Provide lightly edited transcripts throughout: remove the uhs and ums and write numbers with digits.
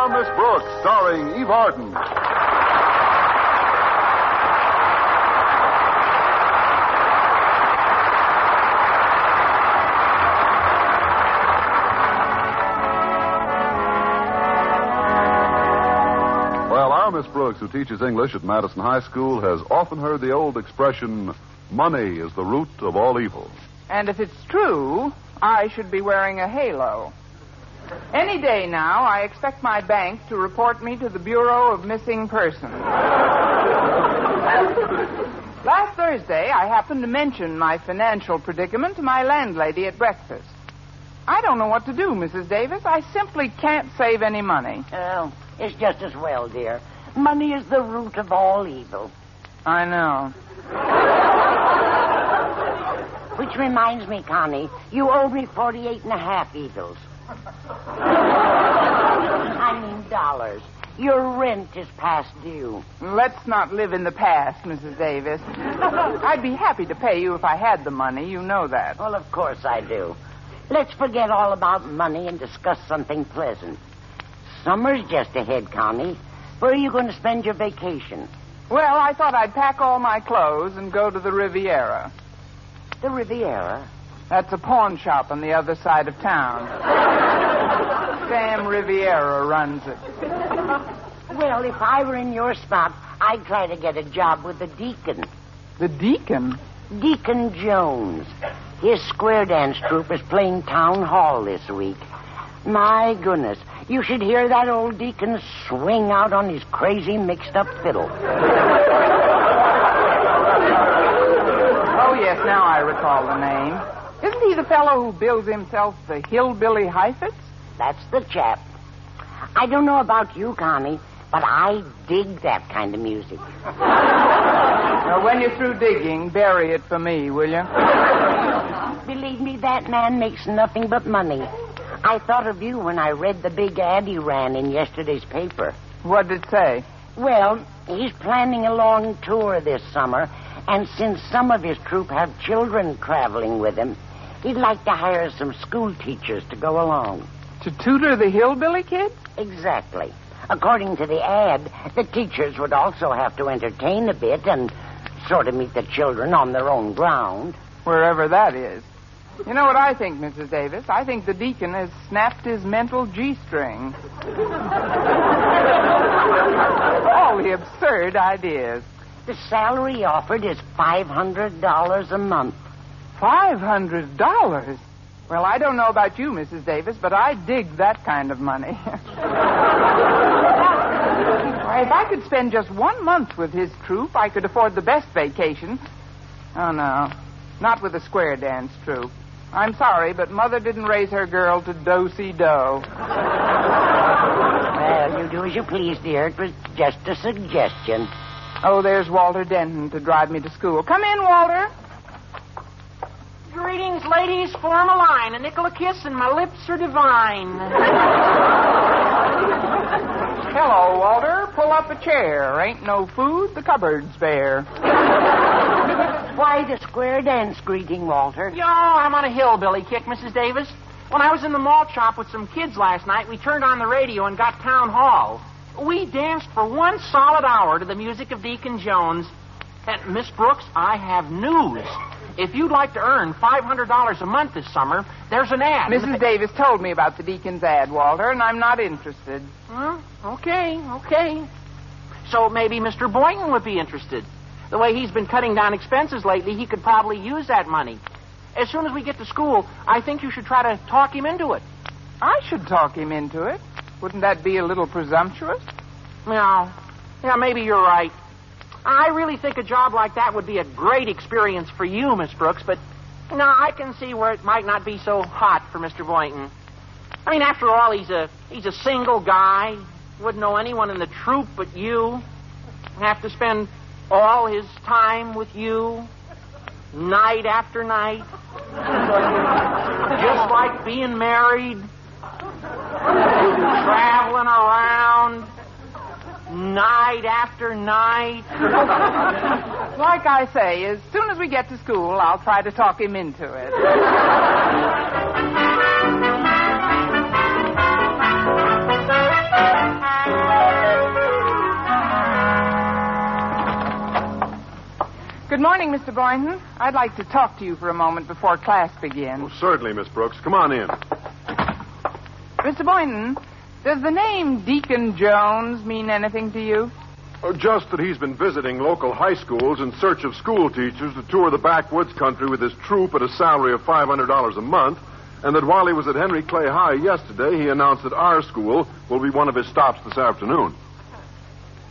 Our Miss Brooks, starring Eve Arden. Well, our Miss Brooks, who teaches English at Madison High School, has often heard the old expression, money is the root of all evil. And if it's true, I should be wearing a halo. Any day now, I expect my bank to report me to the Bureau of Missing Persons. Last Thursday, I happened to mention my financial predicament to my landlady at breakfast. I don't know what to do, Mrs. Davis. I simply can't save any money. Oh, it's just as well, dear. Money is the root of all evil. I know. Which reminds me, Connie, you owe me 48 and a half eagles. I mean dollars. Your rent is past due. Let's not live in the past, Mrs. Davis. I'd be happy to pay you if I had the money. You know that. Well, of course I do. Let's forget all about money and discuss something pleasant. Summer's just ahead, Connie. Where are you going to spend your vacation? Well, I thought I'd pack all my clothes and go to the Riviera. The Riviera? That's a pawn shop on the other side of town. Sam Riviera runs it. Well, if I were in your spot, I'd try to get a job with the Deacon. The Deacon? Deacon Jones. His square dance troupe is playing town hall this week. My goodness, you should hear that old Deacon swing out on his crazy mixed-up fiddle. Oh, yes, now I recall the name. Isn't he the fellow who bills himself the Hillbilly Heifetz? That's the chap. I don't know about you, Connie, but I dig that kind of music. Now, when you're through digging, bury it for me, will you? Believe me, that man makes nothing but money. I thought of you when I read the big ad he ran in yesterday's paper. What did it say? Well, he's planning a long tour this summer, and since some of his troupe have children traveling with him, he'd like to hire some school teachers to go along. To tutor the hillbilly kid? Exactly. According to the ad, the teachers would also have to entertain a bit and sort of meet the children on their own ground. Wherever that is. You know what I think, Mrs. Davis? I think the Deacon has snapped his mental G-string. All the absurd ideas. The salary offered is $500 a month. $500? Well, I don't know about you, Mrs. Davis, but I dig that kind of money. If I could spend just 1 month with his troupe, I could afford the best vacation. Oh, no. Not with the square dance troupe. I'm sorry, but Mother didn't raise her girl to do-si-do. Well, you do as you please, dear. It was just a suggestion. Oh, there's Walter Denton to drive me to school. Come in, Walter. Greetings, ladies. Form a line. A Nikola kiss and my lips are divine. Hello, Walter. Pull up a chair. Ain't no food. The cupboard's bare. Why the square dance greeting, Walter? Yo, I'm on a hillbilly kick, Mrs. Davis. When I was in the malt shop with some kids last night, we turned on the radio and got town hall. We danced for 1 solid hour to the music of Deacon Jones. And, Miss Brooks, I have news. If you'd like to earn $500 a month this summer, there's an ad. Mrs. Davis told me about the Deacon's ad, Walter, and I'm not interested. Okay. So maybe Mr. Boynton would be interested. The way he's been cutting down expenses lately, he could probably use that money. As soon as we get to school, I think you should try to talk him into it. I should talk him into it. Wouldn't that be a little presumptuous? Yeah, maybe you're right. I really think a job like that would be a great experience for you, Miss Brooks, but no, I can see where it might not be so hot for Mr. Boynton. I mean, after all, he's a single guy. Wouldn't know anyone in the troupe but you. Have to spend all his time with you, night after night. Just like being married, traveling around, night after night. Like I say, as soon as we get to school, I'll try to talk him into it. morning, Mr. Boynton. I'd like to talk to you for a moment before class begins. Oh, certainly, Miss Brooks. Come on in. Mr. Boynton, does the name Deacon Jones mean anything to you? Just that he's been visiting local high schools in search of school teachers to tour the backwoods country with his troupe at a salary of $500 a month, and that while he was at Henry Clay High yesterday, he announced that our school will be one of his stops this afternoon.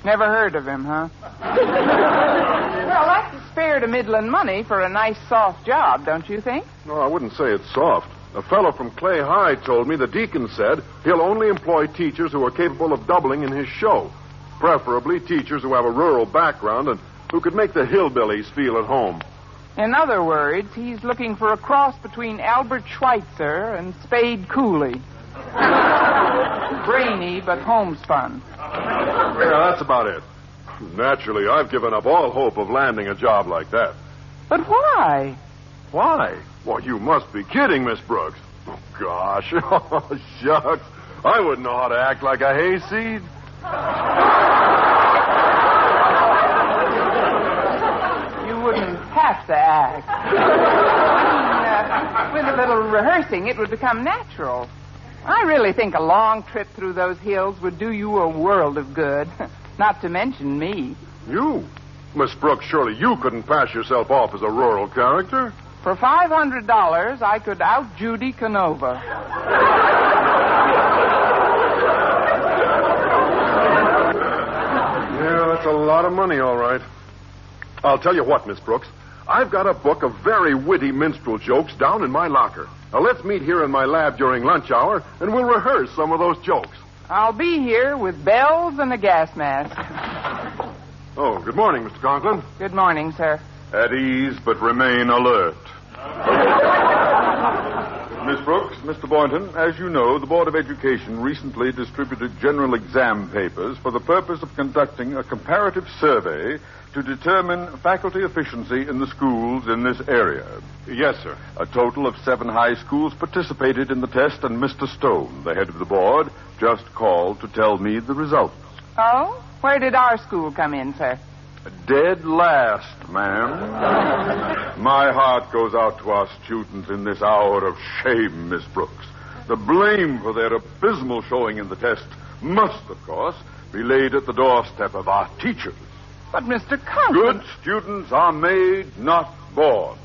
Never heard of him, huh? Well, that's fair to middling money for a nice, soft job, don't you think? No, I wouldn't say it's soft. A fellow from Clay High told me the Deacon said he'll only employ teachers who are capable of doubling in his show. Preferably teachers who have a rural background and who could make the hillbillies feel at home. In other words, he's looking for a cross between Albert Schweitzer and Spade Cooley. Brainy, but homespun. Yeah, that's about it. Naturally, I've given up all hope of landing a job like that. But why? Why? Well, you must be kidding, Miss Brooks. Oh, gosh. Oh, shucks. I wouldn't know how to act like a hayseed. You wouldn't have to act. I mean, with a little rehearsing, it would become natural. I really think a long trip through those hills would do you a world of good. Not to mention me. You? Miss Brooks, surely you couldn't pass yourself off as a rural character. For $500, I could out Judy Canova. Yeah, that's a lot of money, all right. I'll tell you what, Miss Brooks. I've got a book of very witty minstrel jokes down in my locker. Now, let's meet here in my lab during lunch hour, and we'll rehearse some of those jokes. I'll be here with bells and a gas mask. Oh, good morning, Mr. Conklin. Good morning, sir. At ease, but remain alert. Miss Brooks, Mr. Boynton, as you know, the Board of Education recently distributed general exam papers for the purpose of conducting a comparative survey to determine faculty efficiency in the schools in this area. Yes, sir. A total of 7 high schools participated in the test, and Mr. Stone, the head of the board, just called to tell me the results. Oh? Where did our school come in, sir? Dead last, ma'am. My heart goes out to our students in this hour of shame, Miss Brooks. The blame for their abysmal showing in the test must, of course, be laid at the doorstep of our teachers. But, Mr. Conklin... Good students are made, not born.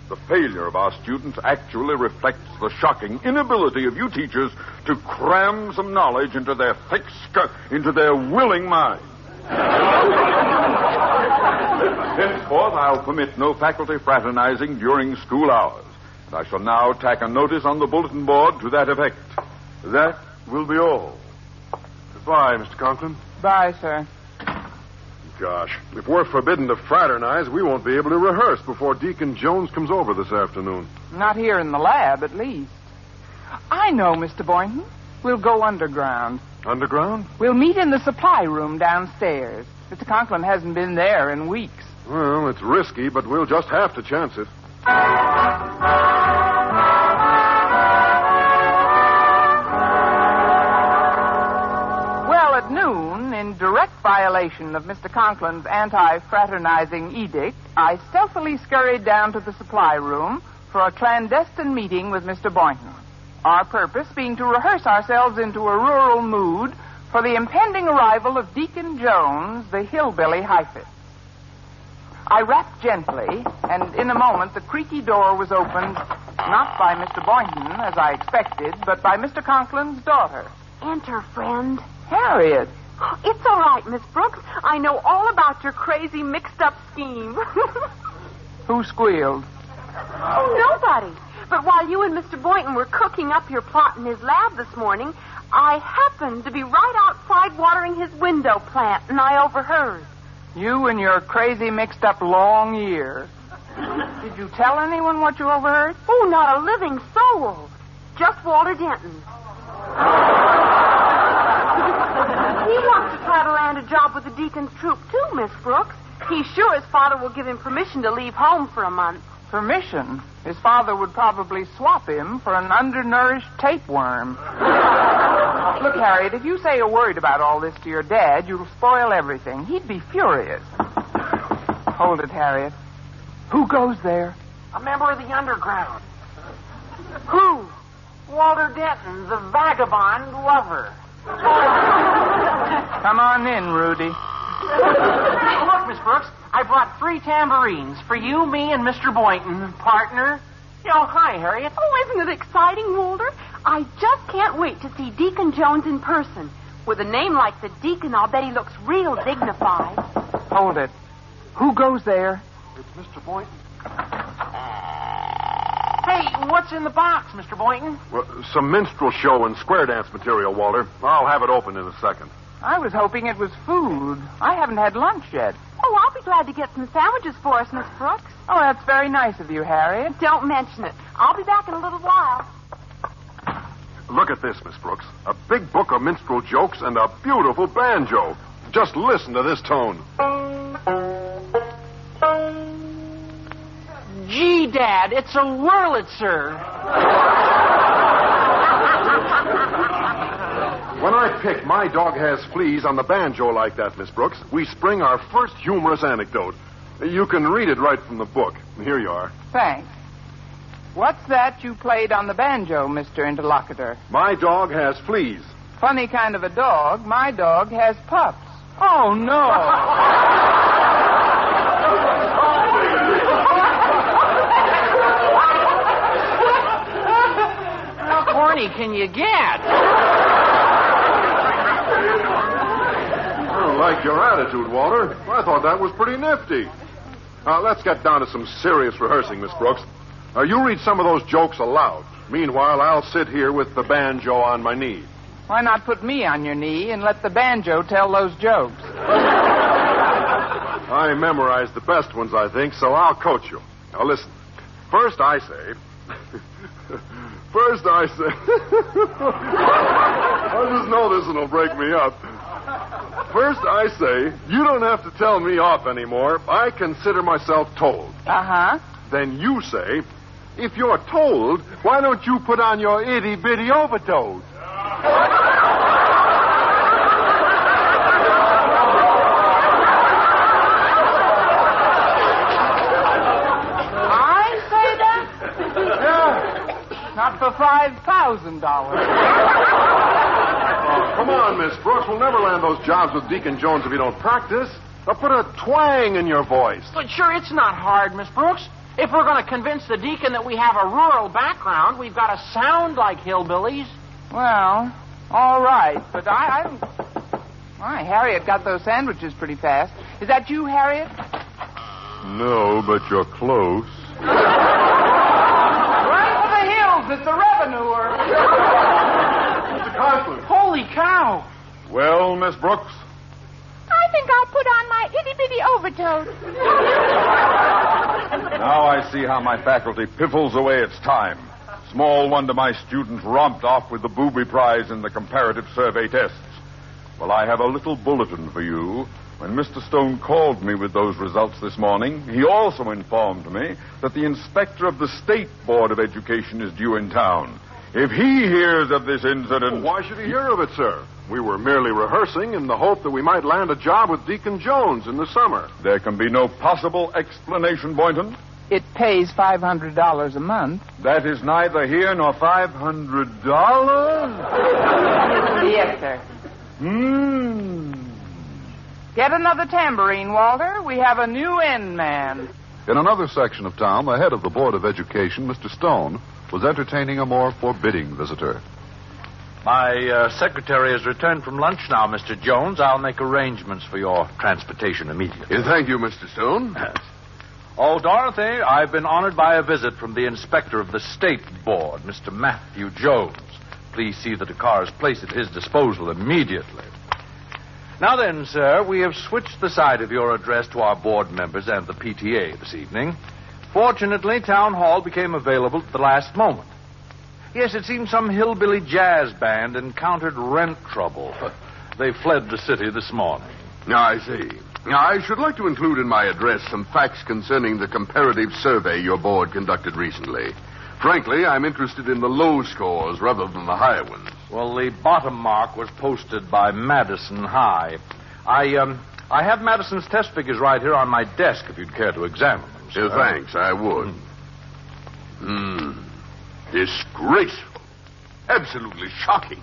The failure of our students actually reflects the shocking inability of you teachers to cram some knowledge into their into their willing minds. Henceforth, I'll permit no faculty fraternizing during school hours. And I shall now tack a notice on the bulletin board to that effect. That will be all. Goodbye, Mr. Conklin. Bye, sir. Gosh, if we're forbidden to fraternize, we won't be able to rehearse before Deacon Jones comes over this afternoon. Not here in the lab, at least. I know, Mr. Boynton. We'll go underground. Underground? We'll meet in the supply room downstairs. Mr. Conklin hasn't been there in weeks. Well, it's risky, but we'll just have to chance it. Well, at noon, in direct violation of Mr. Conklin's anti-fraternizing edict, I stealthily scurried down to the supply room for a clandestine meeting with Mr. Boynton. Our purpose being to rehearse ourselves into a rural mood for the impending arrival of Deacon Jones, the hillbilly hyphen. I rapped gently, and in a moment the creaky door was opened, not by Mr. Boynton, as I expected, but by Mr. Conklin's daughter. Enter, friend. Harriet. It's all right, Miss Brooks. I know all about your crazy mixed-up scheme. Who squealed? Oh, nobody. But while you and Mr. Boynton were cooking up your plot in his lab this morning, I happened to be right outside watering his window plant, and I overheard. You and your crazy mixed-up long ear. Did you tell anyone what you overheard? Oh, not a living soul. Just Walter Denton. He wants to try to land a job with the Deacon's troupe, too, Miss Brooks. He's sure his father will give him permission to leave home for a month. Permission? His father would probably swap him for an undernourished tapeworm. Look, Harriet, if you say a word about all this to your dad, you'll spoil everything. He'd be furious. Hold it, Harriet. Who goes there? A member of the underground. Who? Walter Denton, the vagabond lover. Come on in, Rudy. Look, Miss Brooks, I brought 3 tambourines for you, me, and Mr. Boynton, partner. Oh, hi, Harriet. Oh, isn't it exciting, Walter? I just can't wait to see Deacon Jones in person. With a name like the Deacon, I'll bet he looks real dignified. Hold it. Who goes there? It's Mr. Boynton. Hey, what's in the box, Mr. Boynton? Well, some minstrel show and square dance material, Walter. I'll have it open in a second. I was hoping it was food. I haven't had lunch yet. Oh, I'll be glad to get some sandwiches for us, Miss Brooks. Oh, that's very nice of you, Harriet. Don't mention it. I'll be back in a little while. Look at this, Miss Brooks. A big book of minstrel jokes and a beautiful banjo. Just listen to this tone. Gee, Dad, it's a Wurlitzer. When I pick My Dog Has Fleas on the banjo like that, Miss Brooks, we spring our first humorous anecdote. You can read it right from the book. Here you are. Thanks. What's that you played on the banjo, Mr. Interlocutor? My dog has fleas. Funny kind of a dog. My dog has pups. Oh, no. How corny can you get? I don't like your attitude, Walter. I thought that was pretty nifty. Now, let's get down to some serious rehearsing, Miss Brooks. You read some of those jokes aloud. Meanwhile, I'll sit here with the banjo on my knee. Why not put me on your knee and let the banjo tell those jokes? I memorized the best ones, I think, so I'll coach you. Now, listen. First I say... I just know this one will break me up. First I say, you don't have to tell me off anymore. I consider myself told. Uh-huh. Then you say, if you're told, why don't you put on your itty-bitty overtoes? I say that? Yeah. Not for $5,000. Come on, Miss Brooks. We'll never land those jobs with Deacon Jones if you don't practice. Now put a twang in your voice. But sure, it's not hard, Miss Brooks. If we're going to convince the Deacon that we have a rural background, we've got to sound like hillbillies. Well, all right, but Why, Harriet got those sandwiches pretty fast. Is that you, Harriet? No, but you're close. Run for the hills. It's the revenuer. Mr. Conklin. Holy cow. Well, Miss Brooks? I think I'll put on my itty-bitty overtoes. Now I see how my faculty piffles away its time. Small wonder my students romped off with the booby prize in the comparative survey tests. Well, I have a little bulletin for you. When Mr. Stone called me with those results this morning, he also informed me that the inspector of the State Board of Education is due in town. If he hears of this incident... Why should he hear of it, sir? We were merely rehearsing in the hope that we might land a job with Deacon Jones in the summer. There can be no possible explanation, Boynton. It pays $500 a month. That is neither here nor $500. Yes, sir. Get another tambourine, Walter. We have a new end man. In another section of town, the head of the Board of Education, Mr. Stone, was entertaining a more forbidding visitor. My secretary has returned from lunch now, Mr. Jones. I'll make arrangements for your transportation immediately. Thank you, Mr. Stone. Oh, Dorothy, I've been honored by a visit from the inspector of the State Board, Mr. Matthew Jones. Please see that a car is placed at his disposal immediately. Now then, sir, we have switched the side of your address to our board members and the PTA this evening. Fortunately, Town Hall became available at the last moment. Yes, it seems some hillbilly jazz band encountered rent trouble. They fled the city this morning. I see. I should like to include in my address some facts concerning the comparative survey your board conducted recently. Frankly, I'm interested in the low scores rather than the high ones. Well, the bottom mark was posted by Madison High. I have Madison's test figures right here on my desk if you'd care to examine them. sir. Thanks, I would. Disgraceful. Absolutely shocking.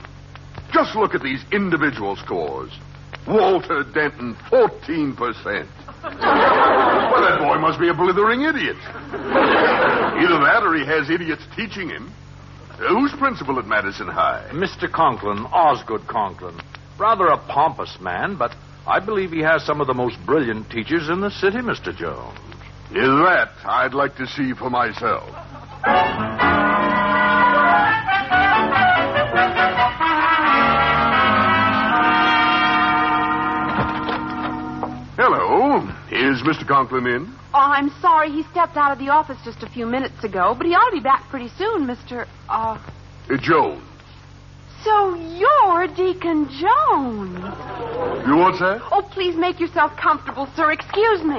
Just look at these individual scores. Walter Denton, 14%. Well, that boy must be a blithering idiot. Either that or he has idiots teaching him. Who's principal at Madison High? Mr. Conklin, Osgood Conklin. Rather a pompous man, but I believe he has some of the most brilliant teachers in the city, Mr. Jones. Is that I'd like to see for myself. Hello. Is Mr. Conklin in? Oh, I'm sorry. He stepped out of the office just a few minutes ago, but he ought to be back pretty soon, Mr. Jones. So you're Deacon Jones. You what's that? Oh, please make yourself comfortable, sir. Excuse me.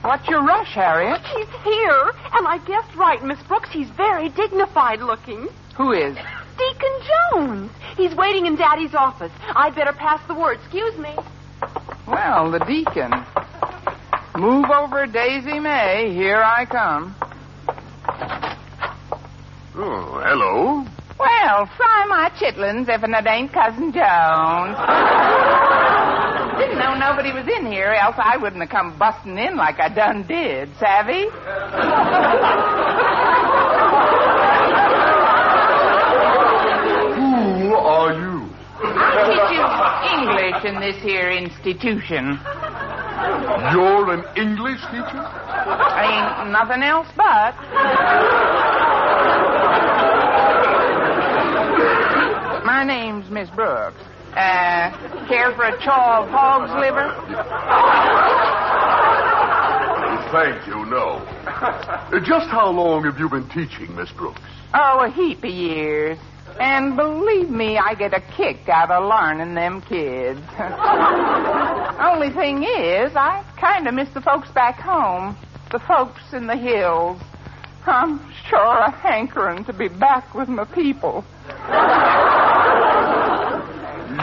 What's your rush, Harriet? He's here, and I guessed right, Miss Brooks. He's very dignified looking. Who is? Deacon Jones. He's waiting in Daddy's office. I'd better pass the word. Excuse me. Well, the deacon. Move over, Daisy May. Here I come. Oh, hello. Well, fry my chitlins if it ain't Cousin Jones. Didn't know nobody was in here, else I wouldn't have come busting in like I done did. Savvy? Who are you? I teach you English in this here institution. You're an English teacher? Ain't nothing else but. My name's Miss Brooks. Care for a chaw of hog's liver? Thank you, no. Just how long have you been teaching, Miss Brooks? Oh, a heap of years. And believe me, I get a kick out of learning them kids. Only thing is, I kind of miss the folks back home. The folks in the hills. I'm sure a hankering to be back with my people.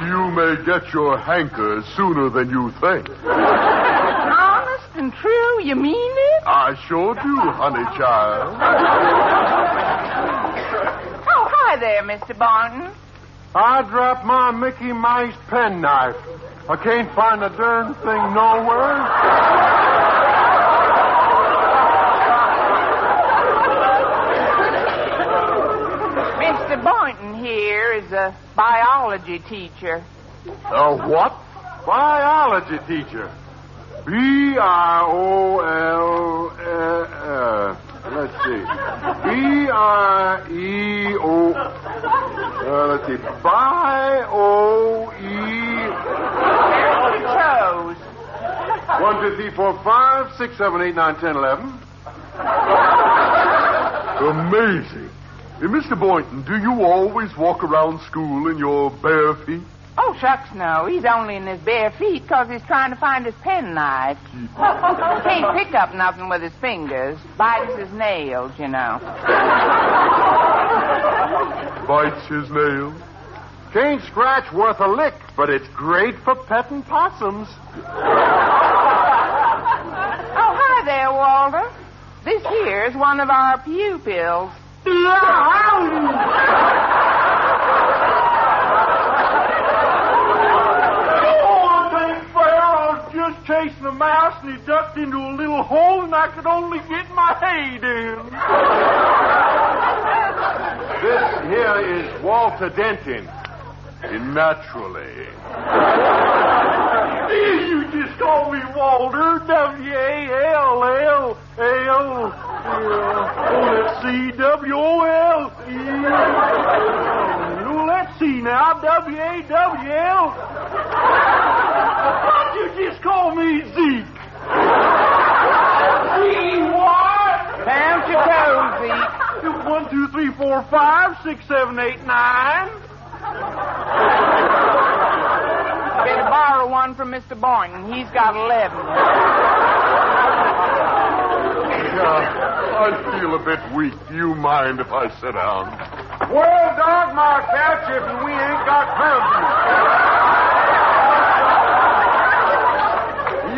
You may get your hanker sooner than you think. Honest and true, you mean it? I sure do, honey child. Oh, hi there, Mr. Barton. I dropped my Mickey Mouse penknife. I can't find the darn thing nowhere. Mr. Boynton here is a biology teacher. What? Biology teacher. B-I-O-L... let's see. B-I-E-O... let's see. B-I-O-E... Chose. 1, 2, 3, 4, 5, 6, 7, 8, 9, 10, 11. Amazing. Mr. Boynton, do you always walk around school in your bare feet? Oh, shucks, no. He's only in his bare feet because he's trying to find his penknife. Can't pick up nothing with his fingers. Bites his nails, you know. Bites his nails? Can't scratch worth a lick, but it's great for petting possums. Oh, hi there, Walter. This here is one of our pupils. Chasing a mouse and he ducked into a little hole and I could only get my head in. This here is Walter Denton. Naturally. You just call me Walter. W-A-L-L-L. Let's see. W-O-L-E. Let's see now. W-A-W-L. Why'd you just call me Zeke? What? Count your toes, Zeke. 1, 2, 3, 4, 5, 6, 7, 8, 9. Better borrow one from Mr. Boynton. He's got 11. I feel a bit weak. Do you mind if I sit down? Well, dog my couch if we ain't got company.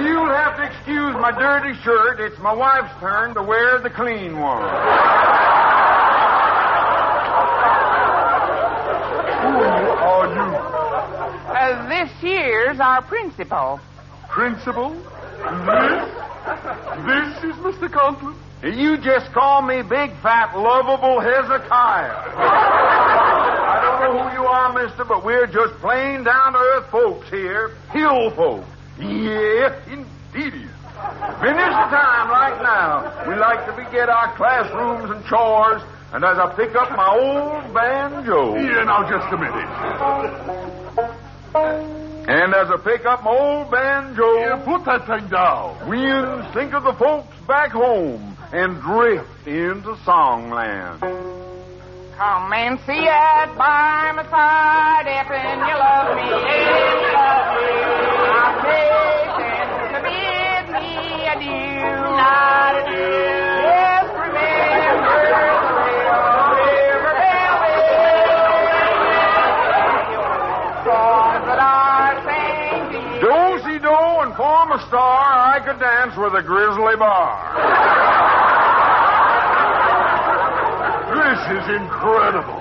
You'll have to excuse my dirty shirt. It's my wife's turn to wear the clean one. Who are you? This here's our principal. Principal? This is Mr. Conklin? You just call me big, fat, lovable Hezekiah. I don't know who you are, mister, but we're just plain down-to-earth folks here. Hill folk. Yeah, indeed. Finish the time right now. We like to forget our classrooms and chores, and as I pick up my old banjo. Yeah, now, just a minute. And as I pick up my old banjo. Yeah, put that thing down. We'll think of the folks back home and drift into songland. Come and see it by my side if you love me, if you love me. I'll take to bid me adieu, not adieu. Just remember the river valley, songs that I sang to you. Do-si-do and form a star, I could dance with a grizzly bar. This is incredible.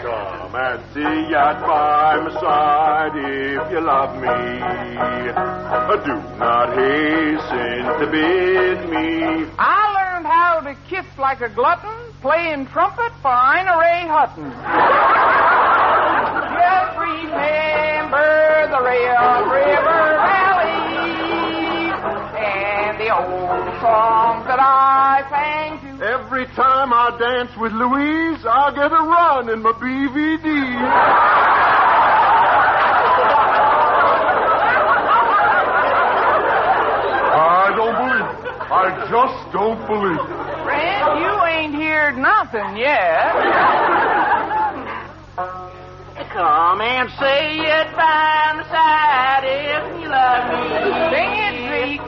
Come and see it by my side if you love me. Do not hasten to bid me. I learned how to kiss like a glutton, playing trumpet for Ina Ray Hutton. Just remember the River Valley and the old songs that I sang to. Every time I dance with Louise, I get a run in my BVD. I don't believe it. I just don't believe it. Friend, you ain't heard nothing yet. Come and say it by my side if you love me. Sing it, Zeke.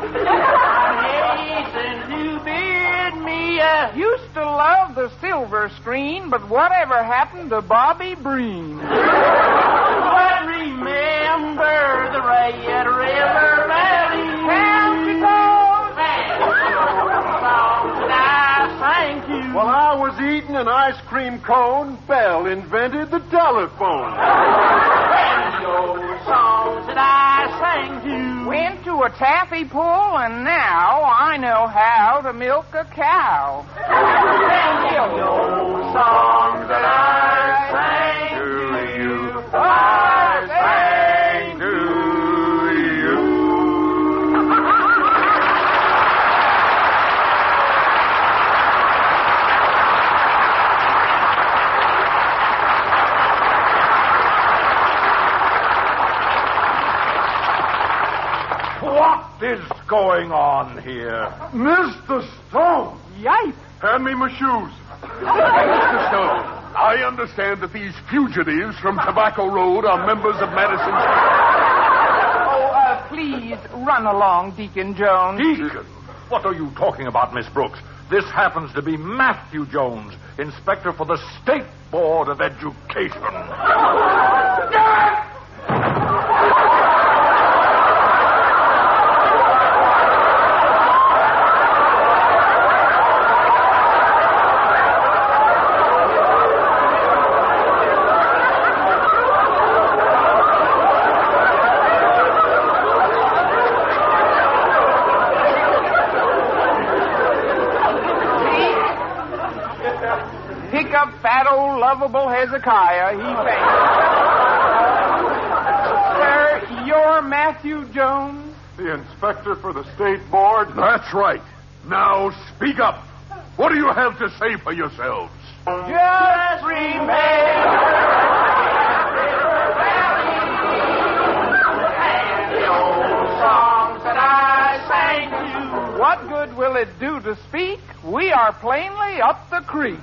Hasten to bid me Used to love the silver screen, but whatever happened to Bobby Breen? But remember the Red River Valley. County songs that I sang to. While I was eating an ice cream cone, Bell invented the telephone. Songs that I sang to. Went to a taffy pull, and now I know how to milk a cow. Songs that I sang to you. I sang to you. What is going on here? Mr. Stone! Yipe! Hand me my shoes. Mr. Stone, I understand that these fugitives from Tobacco Road are members of Madison Oh, please, run along, Deacon Jones. Deacon? What are you talking about, Miss Brooks? This happens to be Matthew Jones, inspector for the State Board of Education. Pick up fat old lovable Hezekiah. He fainted. Sir, you're Matthew Jones? The inspector for the state board? That's right. Now speak up. What do you have to say for yourselves? Just remember. What good will it do to speak? We are plainly up the creek.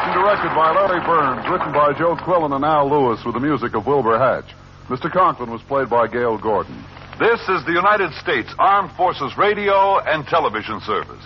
produced and directed by Larry Burns, written by Joe Quillen and Al Lewis with the music of Wilbur Hatch. Mr. Conklin was played by Gail Gordon. This is the United States Armed Forces Radio and Television Service.